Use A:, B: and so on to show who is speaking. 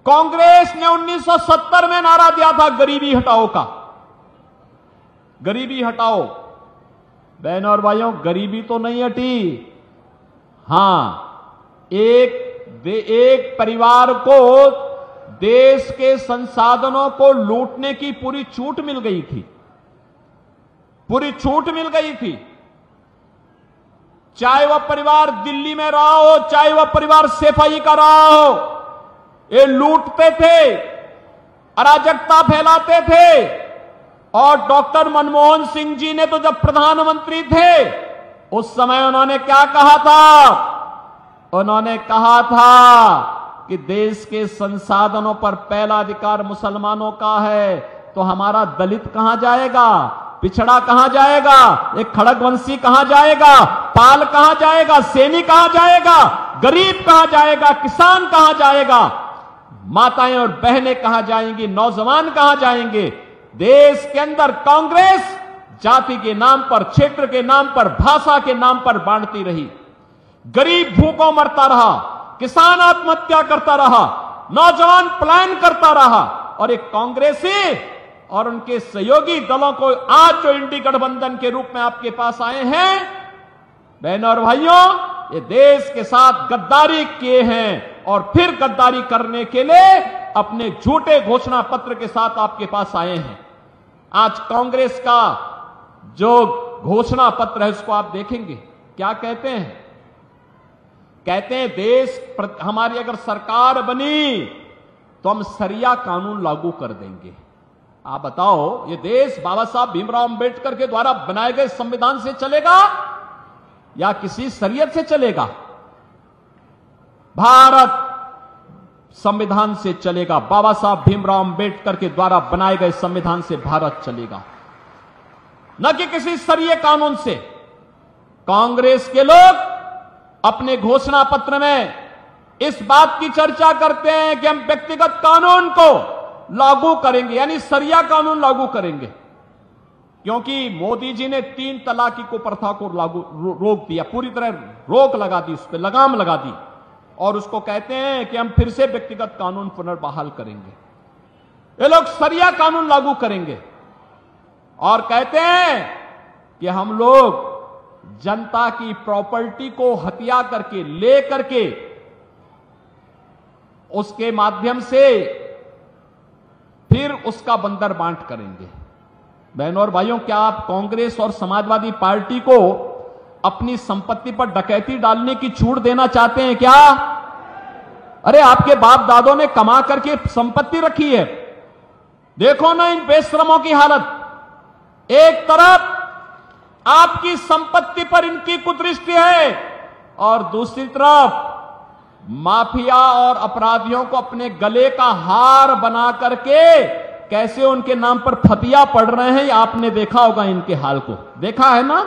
A: कांग्रेस ने 1970 में नारा दिया था गरीबी हटाओ का। गरीबी हटाओ। बहनों और भाइयों, गरीबी तो नहीं हटी। हां, एक परिवार को देश के संसाधनों को लूटने की पूरी छूट मिल गई थी। पूरी छूट मिल गई थी। चाहे वह परिवार दिल्ली में रहा हो, चाहे वह परिवार सफाई का रहा हो, ये लूटते थे, अराजकता फैलाते थे। और डॉक्टर मनमोहन सिंह जी ने तो जब प्रधानमंत्री थे उस समय उन्होंने क्या कहा था? उन्होंने कहा था कि देश के संसाधनों पर पहला अधिकार मुसलमानों का है, तो हमारा दलित कहां जाएगा, पिछड़ा कहां जाएगा, एक खड़गवंशी कहां जाएगा, पाल कहां जाएगा, सैनी कहां जाएगा, गरीब कहां जाएगा, किसान कहां जाएगा, माताएं और बहनें कहां जाएंगी, नौजवान कहां जाएंगे? देश के अंदर कांग्रेस जाति के नाम पर, क्षेत्र के नाम पर, भाषा के नाम पर बांटती रही। गरीब भूखों मरता रहा, किसान आत्महत्या करता रहा, नौजवान पलायन करता रहा। और एक कांग्रेसी और उनके सहयोगी दलों को आज जो इंडी गठबंधन के रूप में आपके पास आए हैं, बहनों और भाइयों, ये देश के साथ गद्दारी किए हैं और फिर गद्दारी करने के लिए अपने झूठे घोषणा पत्र के साथ आपके पास आए हैं। आज कांग्रेस का जो घोषणा पत्र है उसको आप देखेंगे, क्या कहते हैं? कहते हैं हमारी अगर सरकार बनी तो हम शरिया कानून लागू कर देंगे। आप बताओ, ये देश बाबा साहब भीमराव अंबेडकर के द्वारा बनाए गए संविधान से चलेगा या किसी शरीयत से चलेगा? भारत संविधान से चलेगा। बाबा साहब भीमराव अंबेडकर के द्वारा बनाए गए संविधान से भारत चलेगा, न कि किसी शरीय कानून से। कांग्रेस के लोग अपने घोषणा पत्र में इस बात की चर्चा करते हैं कि हम व्यक्तिगत कानून को लागू करेंगे, यानी शरिया कानून लागू करेंगे, क्योंकि मोदी जी ने 3 तलाक को प्रथा को रोक दिया, पूरी तरह रोक लगा दी, उस पर लगाम लगा दी। और उसको कहते हैं कि हम फिर से व्यक्तिगत कानून पुनर्बहाल करेंगे। ये लोग शरिया कानून लागू करेंगे और कहते हैं कि हम लोग जनता की प्रॉपर्टी को हत्या करके, ले करके उसके माध्यम से फिर उसका बंदर बांट करेंगे। बहनों और भाइयों, क्या आप कांग्रेस और समाजवादी पार्टी को अपनी संपत्ति पर डकैती डालने की छूट देना चाहते हैं क्या? अरे आपके बाप दादों ने कमा करके संपत्ति रखी है, देखो ना इन बेशरमों की हालत। एक तरफ आपकी संपत्ति पर इनकी कुदृष्टि है और दूसरी तरफ माफिया और अपराधियों को अपने गले का हार बना करके कैसे उनके नाम पर फतिया पड़ रहे हैं, आपने देखा होगा इनके हाल को, देखा है ना।